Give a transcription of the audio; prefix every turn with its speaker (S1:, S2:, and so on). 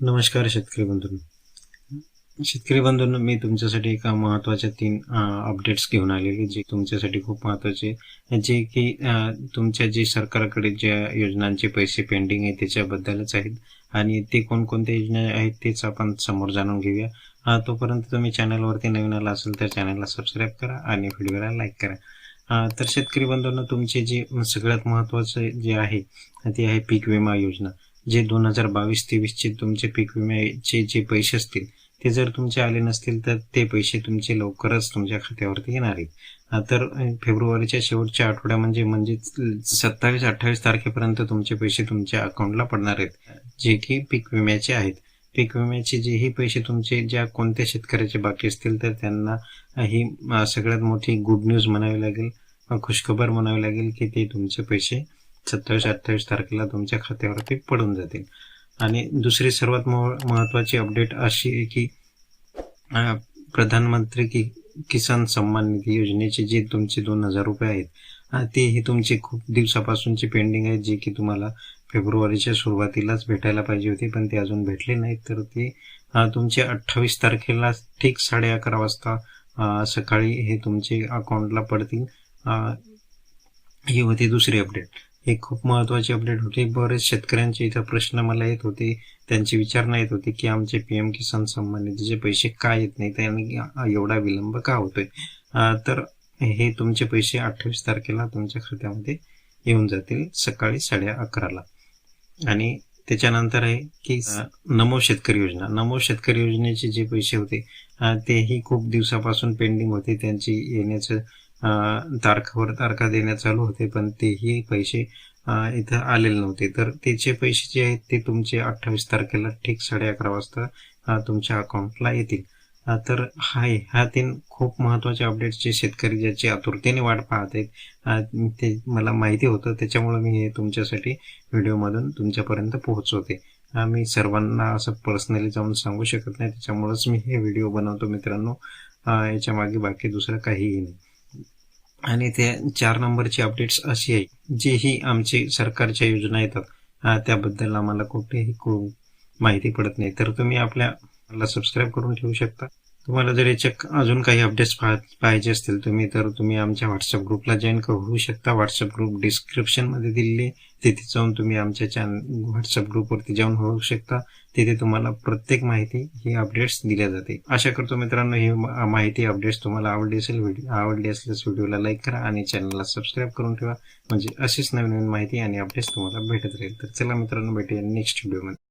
S1: नमस्कार शेतकरी बंधूंनो. शेतकरी बंधूंनो, मी तुमच्यासाठी एका महत्त्वाच्या 3 अपडेट्स घेऊन आलेले, जे तुमच्यासाठी खूप महत्त्वाचे आहे. जे की तुमच्या जे सरकारकडे ज्या योजनांचे पैसे पेंडिंग आहे त्याच्याबद्दलच आहेत आणि ते कोणकोणत्या योजना आहेत तेच आपण समोर जाणून घेऊया. तोपर्यंत तुम्ही चॅनलवरती नवीन आला असेल तर चॅनलला सबस्क्राईब करा आणि व्हिडिओला लाईक करा. तर शेतकरी बंधूंनो, तुमचे जे सगळ्यात महत्त्वाचे जे आहे ते आहे पीक विमा योजना. जे 2022-23चे तुमचे पीक विम्याचे जे पैसे असतील ते जर तुमचे आले नसतील तर ते पैसे तुमचे लवकरच तुमच्या खात्यावरती येणार आहेत. तर फेब्रुवारीच्या शेवटच्या आठवड्या म्हणजे 27-28 तारखेपर्यंत तुमचे पैसे तुमच्या अकाउंटला पडणार आहेत, जे की पीक विम्याचे आहेत. पीक विम्याचे जेही पैसे तुमचे ज्या कोणत्या शेतकऱ्याचे बाकी असतील तर त्यांना ही सगळ्यात मोठी गुड न्यूज म्हणावी लागेल, खुशखबर म्हणावी लागेल की ते तुमचे पैसे 27-28 तारखेला तुमच्या खात्यावरती पडून जातील. आणि दुसरी सर्वात महत्त्वाची अपडेट अशी आहे की प्रधानमंत्री किसान सन्मान निधी योजनेचे जे तुमचे 2,000 रुपये आहेत तेही तुमचे खूप दिवसापासूनचे पेंडिंग आहेत, जे की तुम्हाला फेब्रुवारीच्या सुरुवातीलाच भेटायला पाहिजे होते, पण ते अजून भेटले नाहीत. तर ते तुमचे 28 तारखेला ठीक 11:30 वाजता सकाळी हे तुमचे अकाउंटला पडतील. ही होती दुसरी अपडेट. हे खूप महत्त्वाची अपडेट होती. बरेच शेतकऱ्यांचे इथं प्रश्न मला येत होते, त्यांची विचारणा येत होती की आमचे PM किसान सन्मान निधीचे पैसे का येत नाहीत आणि एवढा विलंब का होतोय. तर हे तुमचे पैसे 28 तारखेला तुमच्या खात्यामध्ये येऊन जातील सकाळी 11:30ला. आणि त्याच्यानंतर आहे की नमो शेतकरी योजना. नमो शेतकरी योजनेचे जे पैसे होते तेही खूप दिवसापासून पेंडिंग होते. त्यांची येण्याचं तारखा देण्यात चालू होते, पण तेही पैसे इथं आलेले नव्हते. तर त्याचे पैसे जे आहेत ते तुमचे 28 तारखेला ठीक 11:30 वाजता तुमच्या अकाउंटला येतील. तर ह्या 3 खूप महत्त्वाचे अपडेट्स जे शेतकरी ज्याची आतुरतेने वाट पाहत आहेत ते मला माहिती होतं, त्याच्यामुळे मी हे तुमच्यासाठी व्हिडिओमधून तुमच्यापर्यंत पोहोचवते. मी सर्वांना असं पर्सनली जाऊन सांगू शकत नाही, त्याच्यामुळेच मी हे व्हिडिओ बनवतो मित्रांनो. याच्या मागे बाकी दुसरं काहीही नाही. आणि त्या 4 नंबरची अपडेट्स अशी आहे, जेही आमचे सरकारच्या योजना येतात त्याबद्दल आम्हाला कुठेही माहिती पडत नाही, तर तुम्ही आपल्याला सबस्क्राईब करून ठेवू शकता. तुम्हाला जर याच्या अजून काही अपडेट्स पाहिजे असतील तर तुम्ही आमच्या व्हॉट्सअप ग्रुपला जॉईन होऊ शकता. व्हॉट्सअप ग्रुप डिस्क्रिप्शनमध्ये दिलेले, तिथे जाऊन तुम्ही आमच्या व्हॉट्सअप ग्रुपवरती जॉईन होऊ शकता. तिथे तुम्हाला प्रत्येक माहिती ही अपडेट्स दिल्या जाते. आशा करतो मित्रांनो ही माहिती अपडेट्स तुम्हाला आवडली असल्यास व्हिडिओला लाईक करा आणि चॅनलला सबस्क्राईब करून ठेवा, म्हणजे अशीच नवीन माहिती आणि अपडेट्स तुम्हाला भेटत राहील. तर चला मित्रांनो, भेटूया नेक्स्ट व्हिडिओमध्ये.